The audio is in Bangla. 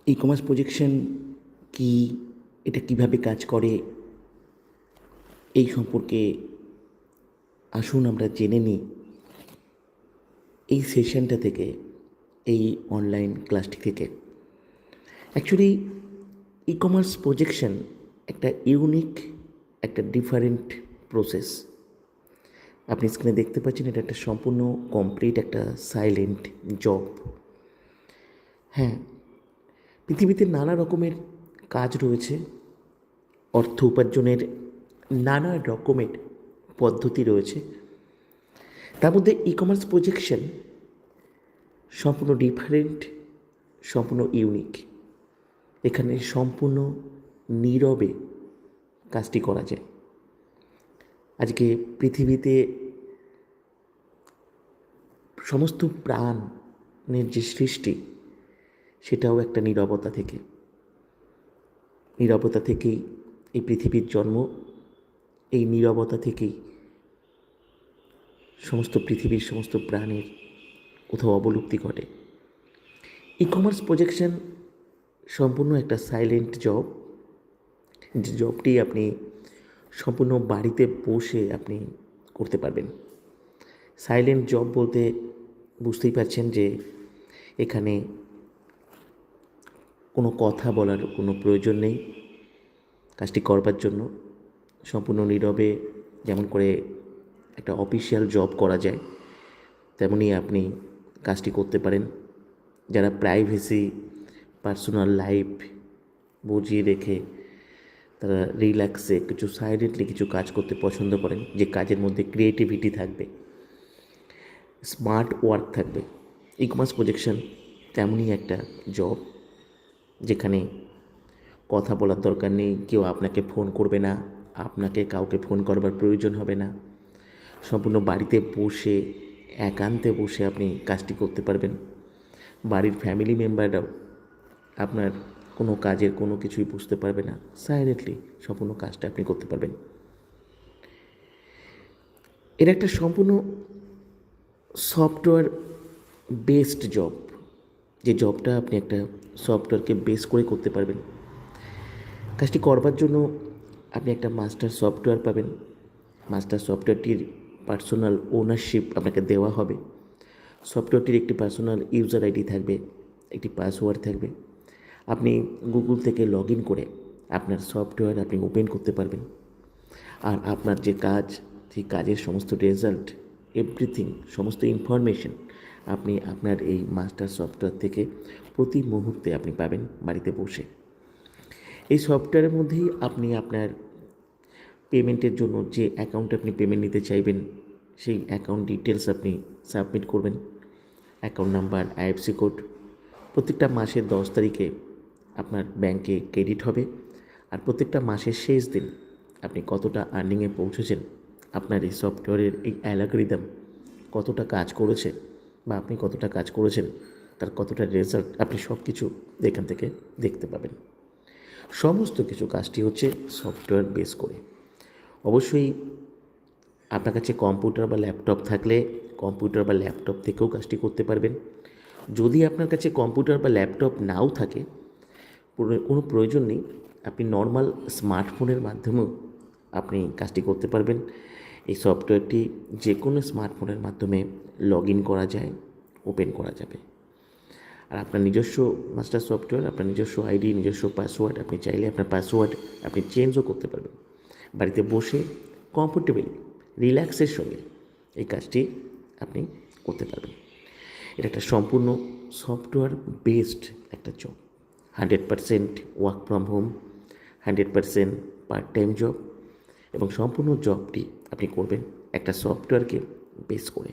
ই কমার্স প্রজেকশন কি, এটা কিভাবে কাজ করে, এই সম্পর্কে আসুন আমরা জেনে নিই এই সেশনটা থেকে, এই অনলাইন ক্লাসটি থেকে। অ্যাকচুয়ালি ই কমার্স প্রজেকশন একটা ইউনিক, একটা ডিফারেন্ট প্রসেস। আপনি স্ক্রিনে দেখতে পাচ্ছেন এটা একটা সম্পূর্ণ কমপ্লিট একটা সাইলেন্ট জব। হ্যাঁ, পৃথিবীতে নানা রকমের কাজ রয়েছে, অর্থ উপার্জনের নানা রকমের পদ্ধতি রয়েছে। তার মধ্যে ই কমার্স প্রজেকশন সম্পূর্ণ ডিফারেন্ট, সম্পূর্ণ ইউনিক। এখানে সম্পূর্ণ নীরবে কাজটি করা যায়। আজকে পৃথিবীতে সমস্ত প্রাণের যে সৃষ্টি, সেটাও একটা নীরবতা থেকে। নীরবতা থেকেই এই পৃথিবীর জন্ম, এই নীরবতা থেকেই সমস্ত পৃথিবীর সমস্ত প্রাণের কোথাও অবলুপ্তি ঘটে। ই কমার্স প্রজেকশন সম্পূর্ণ একটা সাইলেন্ট জব, যে জবটি আপনি সম্পূর্ণ বাড়িতে বসে আপনি করতে পারবেন। সাইলেন্ট জব বলতে বুঝতেই পারছেন যে এখানে কোনো কথা বলার কোনো প্রয়োজন নেই। কাজটি করবার জন্য সম্পূর্ণ নীরবে, যেমন করে একটা অফিসিয়াল জব করা যায়, তেমনি আপনি কাজটি করতে পারেন। যারা প্রাইভেসি, পার্সোনাল লাইফ বজিয়ে রেখে তারা রিল্যাক্সে কিছু সাইলেন্টলি কিছু কাজ করতে পছন্দ করেন, যে কাজের মধ্যে ক্রিয়েটিভিটি থাকবে, স্মার্ট ওয়ার্ক থাকবে, ই কমার্স প্রজেকশন তেমনই একটা জব, যেখানে কথা বলার দরকার নেই, কেউ আপনাকে ফোন করবে না, আপনাকে কাউকে ফোন করবার প্রয়োজন হবে না। সম্পূর্ণ বাড়িতে বসে, একান্তে বসে আপনি কাজটি করতে পারবেন। বাড়ির ফ্যামিলি মেম্বাররাও আপনার কোনো কাজের কোনো কিছুই বুঝতে পারবে না। সাইলেন্টলি সম্পূর্ণ কাজটা আপনি করতে পারবেন। এটা একটা সম্পূর্ণ সফটওয়্যার বেসড জব, যে জবটা আপনি একটা সফটওয়্যারকে বেস করে করতে পারবেন। কাজটি করবার জন্য আপনি একটা মাস্টার সফটওয়্যার পাবেন। মাস্টার সফটওয়্যারটির পার্সোনাল ওনারশিপ আপনাকে দেওয়া হবে। সফটওয়্যারটির একটি পার্সোনাল ইউজার আইডি থাকবে, একটি পাসওয়ার্ড থাকবে। আপনি গুগল থেকে লগ ইন করে আপনার সফটওয়্যার আপনি ওপেন করতে পারবেন। আর আপনার যে কাজ, সেই কাজের সমস্ত রেজাল্ট, এভরিথিং, সমস্ত ইনফরমেশন আপনি আপনার এই মাস্টার সফটওয়্যার থেকে প্রতি মুহূর্তে আপনি পাবেন বাড়িতে বসে। এই সফটওয়্যারের মধ্যেই আপনি আপনার পেমেন্টের জন্য যে অ্যাকাউন্টে আপনি পেমেন্ট নিতে চাইবেন, সেই অ্যাকাউন্ট ডিটেলস আপনি সাবমিট করবেন। অ্যাকাউন্ট নাম্বার, আইএফসি কোড প্রত্যেকটা মাসের 10 তারিখে আপনার ব্যাংকে ক্রেডিট হবে। আর প্রত্যেকটা মাসের শেষ দিন আপনি কতটা আর্নিংয়ে পৌঁছেছেন, আপনার এই সফটওয়্যারের এই অ্যালগরিদম কতটা কাজ করেছে, বা আপনি কতটা কাজ করেছেন, তার কতটা রেজাল্ট, আপনি সব কিছু এখান থেকে দেখতে পাবেন। সমস্ত কিছু কাজটি হচ্ছে সফটওয়্যার বেস করে। অবশ্যই আপনার কাছে কম্পিউটার বা ল্যাপটপ থাকলে কম্পিউটার বা ল্যাপটপ থেকেও কাজটি করতে পারবেন। যদি আপনার কাছে কম্পিউটার বা ল্যাপটপ নাও থাকে, কোনো প্রয়োজন নেই, আপনি নর্মাল স্মার্টফোনের মাধ্যমেও আপনি কাজটি করতে পারবেন। এই সফটওয়্যারটি যে কোনো স্মার্টফোনের মাধ্যমে লগ ইন করা যায়, ওপেন করা যাবে। আর আপনার নিজস্ব মাস্টার সফটওয়্যার, আপনার নিজস্ব আইডি, নিজস্ব পাসওয়ার্ড, আপনি চাইলে আপনার পাসওয়ার্ড আপনি চেঞ্জও করতে পারবেন। বাড়িতে বসে কমফোর্টেবলি, রিল্যাক্সের সঙ্গে এই কাজটি আপনি করতে পারবেন। এটা একটা সম্পূর্ণ সফটওয়্যার বেসড একটা job. 100% work from home, 100% part time job, এবং সম্পূর্ণ জবটি আপনি করবেন একটা সফটওয়্যারকে বেস করে।